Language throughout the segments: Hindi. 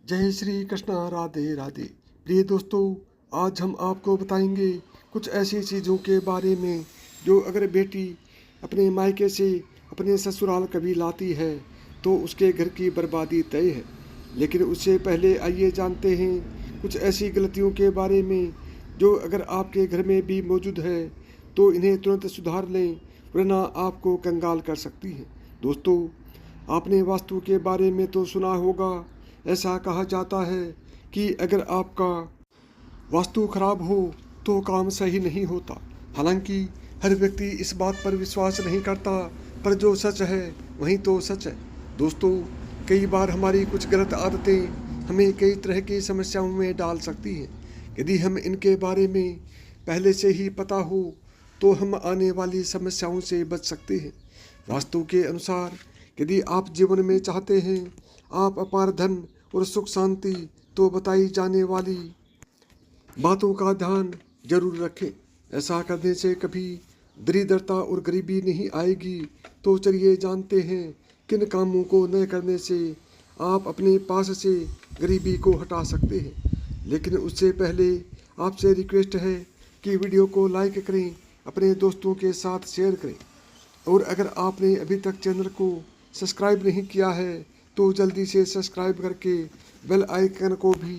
जय श्री कृष्णा, राधे राधे। प्रिय दोस्तों, आज हम आपको बताएंगे कुछ ऐसी चीज़ों के बारे में जो अगर बेटी अपने मायके से अपने ससुराल कभी लाती है तो उसके घर की बर्बादी तय है। लेकिन उससे पहले आइए जानते हैं कुछ ऐसी गलतियों के बारे में जो अगर आपके घर में भी मौजूद है तो इन्हें तुरंत सुधार लें, वरना आपको कंगाल कर सकती है। दोस्तों, आपने वास्तु के बारे में तो सुना होगा। ऐसा कहा जाता है कि अगर आपका वास्तु खराब हो तो काम सही नहीं होता। हालांकि हर व्यक्ति इस बात पर विश्वास नहीं करता, पर जो सच है वही तो सच है। दोस्तों, कई बार हमारी कुछ गलत आदतें हमें कई तरह की समस्याओं में डाल सकती हैं। यदि हम इनके बारे में पहले से ही पता हो तो हम आने वाली समस्याओं से बच सकते हैं। वास्तु के अनुसार यदि आप जीवन में चाहते हैं आप अपार धन और सुख शांति, तो बताई जाने वाली बातों का ध्यान जरूर रखें। ऐसा करने से कभी दरिद्रता और गरीबी नहीं आएगी। तो चलिए जानते हैं किन कामों को न करने से आप अपने पास से गरीबी को हटा सकते हैं। लेकिन उससे पहले आपसे रिक्वेस्ट है कि वीडियो को लाइक करें, अपने दोस्तों के साथ शेयर करें, और अगर आपने अभी तक चैनल को सब्सक्राइब नहीं किया है तो जल्दी से सब्सक्राइब करके बेल आइकन को भी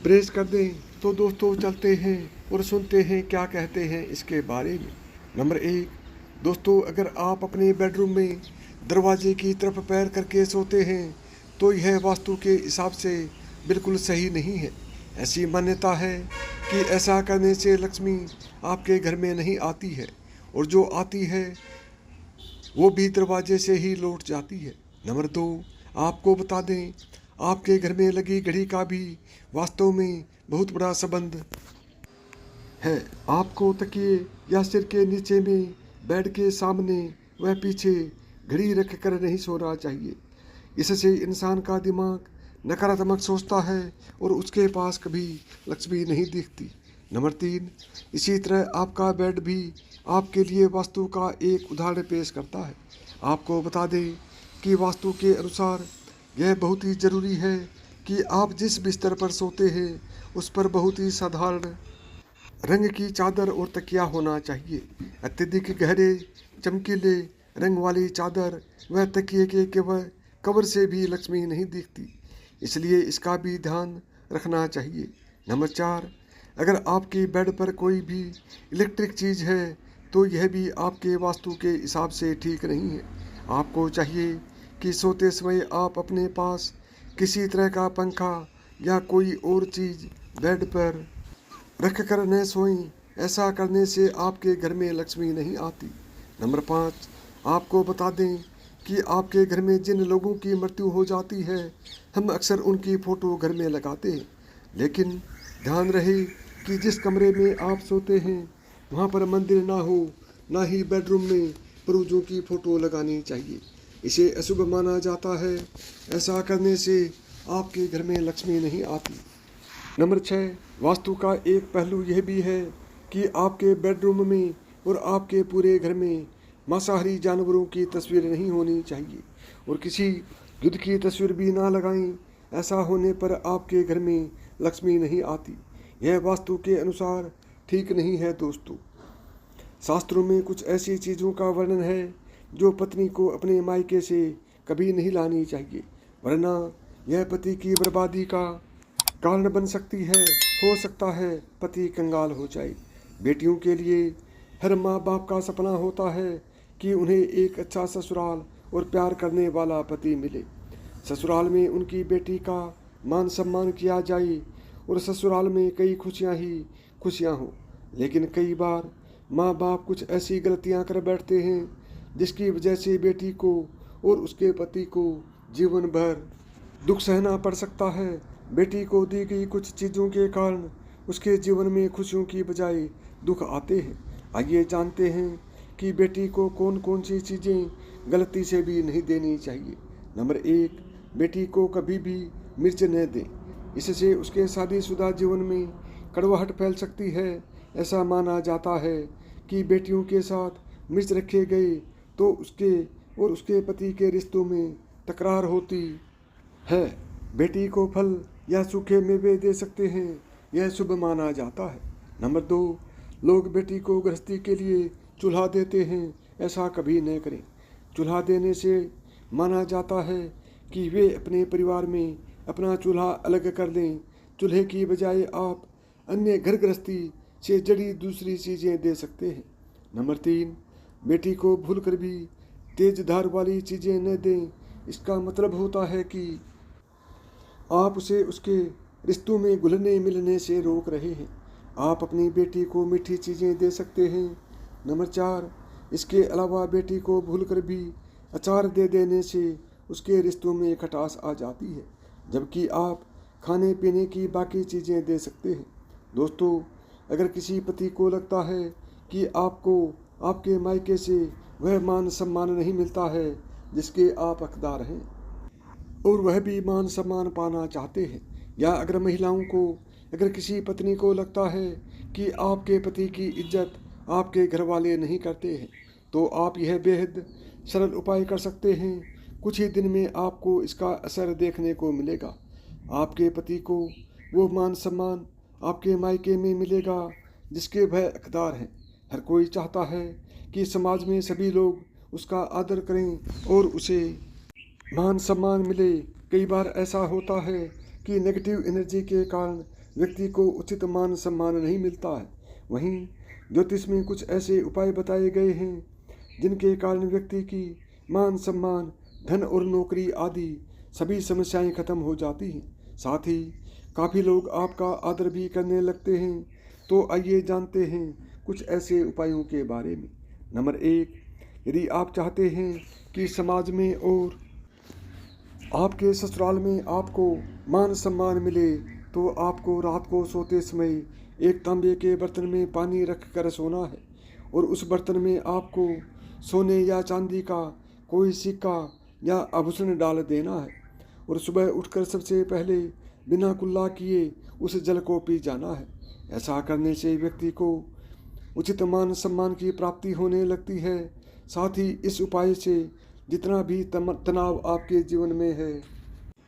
प्रेस कर दें। तो दोस्तों, चलते हैं और सुनते हैं क्या कहते हैं इसके बारे में। नंबर 1, दोस्तों, अगर आप अपने बेडरूम में दरवाजे की तरफ पैर करके सोते हैं तो यह वास्तु के हिसाब से बिल्कुल सही नहीं है। ऐसी मान्यता है कि ऐसा करने से लक्ष्मी आपके घर में नहीं आती है, और जो आती है वो भी दरवाजे से ही लौट जाती है। नंबर 2, आपको बता दें, आपके घर में लगी घड़ी का भी वास्तव में बहुत बड़ा संबंध है। आपको तकिए या सिर के नीचे में बेड के सामने व पीछे घड़ी रख कर नहीं सोना चाहिए। इससे इंसान का दिमाग नकारात्मक सोचता है और उसके पास कभी लक्ष्मी नहीं दिखती। नंबर 3, इसी तरह आपका बेड भी आपके लिए वास्तु का एक उदाहरण पेश करता है। आपको बता दें कि वास्तु के अनुसार यह बहुत ही ज़रूरी है कि आप जिस बिस्तर पर सोते हैं उस पर बहुत ही साधारण रंग की चादर और तकिया होना चाहिए। अत्यधिक गहरे चमकीले रंग वाली चादर व तकिए के कवर से भी लक्ष्मी नहीं दिखती, इसलिए इसका भी ध्यान रखना चाहिए। नंबर 4, अगर आपकी बेड पर कोई भी इलेक्ट्रिक चीज़ है तो यह भी आपके वास्तु के हिसाब से ठीक नहीं है। आपको चाहिए कि सोते समय आप अपने पास किसी तरह का पंखा या कोई और चीज़ बेड पर रख कर न सोएं। ऐसा करने से आपके घर में लक्ष्मी नहीं आती। नंबर 5, आपको बता दें कि आपके घर में जिन लोगों की मृत्यु हो जाती है हम अक्सर उनकी फ़ोटो घर में लगाते हैं। लेकिन ध्यान रहे कि जिस कमरे में आप सोते हैं वहाँ पर मंदिर ना हो, ना ही बेडरूम में पूर्वजों की फ़ोटो लगानी चाहिए। इसे अशुभ माना जाता है। ऐसा करने से आपके घर में लक्ष्मी नहीं आती। नंबर 6, वास्तु का एक पहलू यह भी है कि आपके बेडरूम में और आपके पूरे घर में मांसाहारी जानवरों की तस्वीर नहीं होनी चाहिए, और किसी युद्ध की तस्वीर भी ना लगाएं। ऐसा होने पर आपके घर में लक्ष्मी नहीं आती। यह वास्तु के अनुसार ठीक नहीं है। दोस्तों, शास्त्रों में कुछ ऐसी चीज़ों का वर्णन है जो पत्नी को अपने मायके से कभी नहीं लानी चाहिए, वरना यह पति की बर्बादी का कारण बन सकती है। हो सकता है पति कंगाल हो जाए। बेटियों के लिए हर माँ बाप का सपना होता है कि उन्हें एक अच्छा ससुराल और प्यार करने वाला पति मिले। ससुराल में उनकी बेटी का मान सम्मान किया जाए और ससुराल में कई खुशियाँ ही खुशियाँ हों। लेकिन कई बार माँ बाप कुछ ऐसी गलतियाँ कर बैठते हैं जिसकी वजह से बेटी को और उसके पति को जीवन भर दुख सहना पड़ सकता है। बेटी को दी गई कुछ चीज़ों के कारण उसके जीवन में खुशियों की बजाय दुख आते हैं। आइए जानते हैं कि बेटी को कौन कौन सी चीज़ें गलती से भी नहीं देनी चाहिए। नंबर 1, बेटी को कभी भी मिर्च न दें। इससे उसके शादीशुदा जीवन में कड़वाहट फैल सकती है। ऐसा माना जाता है कि बेटियों के साथ मिर्च रखे गए तो उसके और उसके पति के रिश्तों में तकरार होती है। बेटी को फल या सूखे मेवे दे सकते हैं, यह शुभ माना जाता है। नंबर 2, लोग बेटी को गृहस्थी के लिए चूल्हा देते हैं, ऐसा कभी न करें। चूल्हा देने से माना जाता है कि वे अपने परिवार में अपना चूल्हा अलग कर लें। चूल्हे की बजाय आप अन्य घर गृहस्थी से जड़ी दूसरी चीज़ें दे सकते हैं। नंबर 3, बेटी को भूलकर भी तेज धार वाली चीज़ें न दें। इसका मतलब होता है कि आप उसे उसके रिश्तों में घुलने मिलने से रोक रहे हैं। आप अपनी बेटी को मीठी चीज़ें दे सकते हैं। नंबर 4, इसके अलावा बेटी को भूलकर भी अचार दे देने से उसके रिश्तों में खटास आ जाती है, जबकि आप खाने पीने की बाकी चीज़ें दे सकते हैं। दोस्तों, अगर किसी पति को लगता है कि आपको आपके मायके से वह मान सम्मान नहीं मिलता है जिसके आप हकदार हैं और वह भी मान सम्मान पाना चाहते हैं, या अगर महिलाओं को अगर किसी पत्नी को लगता है कि आपके पति की इज्जत आपके घर वाले नहीं करते हैं, तो आप यह बेहद सरल उपाय कर सकते हैं। कुछ ही दिन में आपको इसका असर देखने को मिलेगा। आपके पति को वो मान सम्मान आपके मायके में मिलेगा जिसके वह हकदार हैं। हर कोई चाहता है कि समाज में सभी लोग उसका आदर करें और उसे मान सम्मान मिले। कई बार ऐसा होता है कि नेगेटिव एनर्जी के कारण व्यक्ति को उचित मान सम्मान नहीं मिलता है। वहीं ज्योतिष में कुछ ऐसे उपाय बताए गए हैं जिनके कारण व्यक्ति की मान सम्मान, धन और नौकरी आदि सभी समस्याएं खत्म हो जाती हैं। साथ ही काफ़ी लोग आपका आदर भी करने लगते हैं। तो आइए जानते हैं कुछ ऐसे उपायों के बारे में। नंबर 1, यदि आप चाहते हैं कि समाज में और आपके ससुराल में आपको मान सम्मान मिले, तो आपको रात को सोते समय एक तांबे के बर्तन में पानी रख कर सोना है और उस बर्तन में आपको सोने या चांदी का कोई सिक्का या आभूषण डाल देना है और सुबह उठकर सबसे पहले बिना कुल्ला किए उस जल को पी जाना है। ऐसा करने से व्यक्ति को उचित मान सम्मान की प्राप्ति होने लगती है। साथ ही इस उपाय से जितना भी तनाव आपके जीवन में है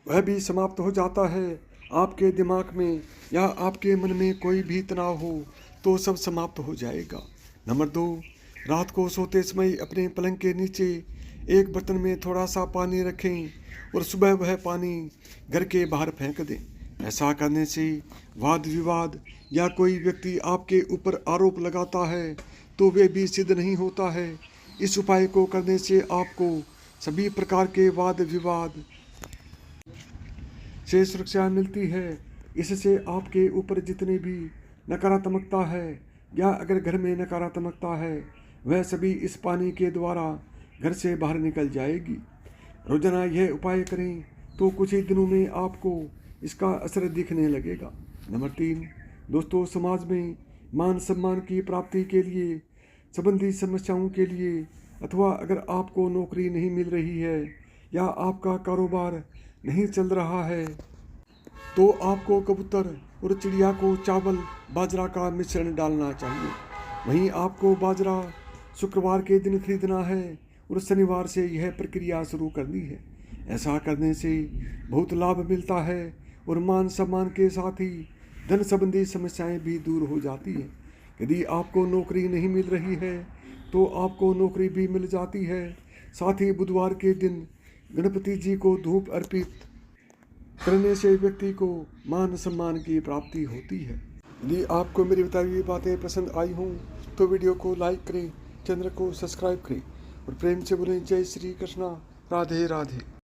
वह भी समाप्त हो जाता है। आपके दिमाग में या आपके मन में कोई भी तनाव हो तो सब समाप्त हो जाएगा। नंबर 2, रात को सोते समय अपने पलंग के नीचे एक बर्तन में थोड़ा सा पानी रखें और सुबह वह पानी घर के बाहर फेंक दें। ऐसा करने से वाद विवाद या कोई व्यक्ति आपके ऊपर आरोप लगाता है तो वे भी सिद्ध नहीं होता है। इस उपाय को करने से आपको सभी प्रकार के वाद विवाद से सुरक्षा मिलती है। इससे आपके ऊपर जितनी भी नकारात्मकता है या अगर घर में नकारात्मकता है वह सभी इस पानी के द्वारा घर से बाहर निकल जाएगी। रोजाना यह उपाय करें तो कुछ ही दिनों में आपको इसका असर दिखने लगेगा। नंबर 3, दोस्तों, समाज में मान सम्मान की प्राप्ति के लिए संबंधी समस्याओं के लिए अथवा अगर आपको नौकरी नहीं मिल रही है या आपका कारोबार नहीं चल रहा है तो आपको कबूतर और चिड़िया को चावल बाजरा का मिश्रण डालना चाहिए। वहीं आपको बाजरा शुक्रवार के दिन खरीदना है और शनिवार से यह प्रक्रिया शुरू करनी है। ऐसा करने से बहुत लाभ मिलता है और मान सम्मान के साथ ही धन संबंधी समस्याएं भी दूर हो जाती हैं। यदि आपको नौकरी नहीं मिल रही है तो आपको नौकरी भी मिल जाती है। साथ ही बुधवार के दिन गणपति जी को धूप अर्पित करने से व्यक्ति को मान सम्मान की प्राप्ति होती है। यदि आपको मेरी बताई हुई बातें पसंद आई हों तो वीडियो को लाइक करें, चैनल को सब्सक्राइब करें और प्रेम से बोलें जय श्री कृष्णा, राधे राधे।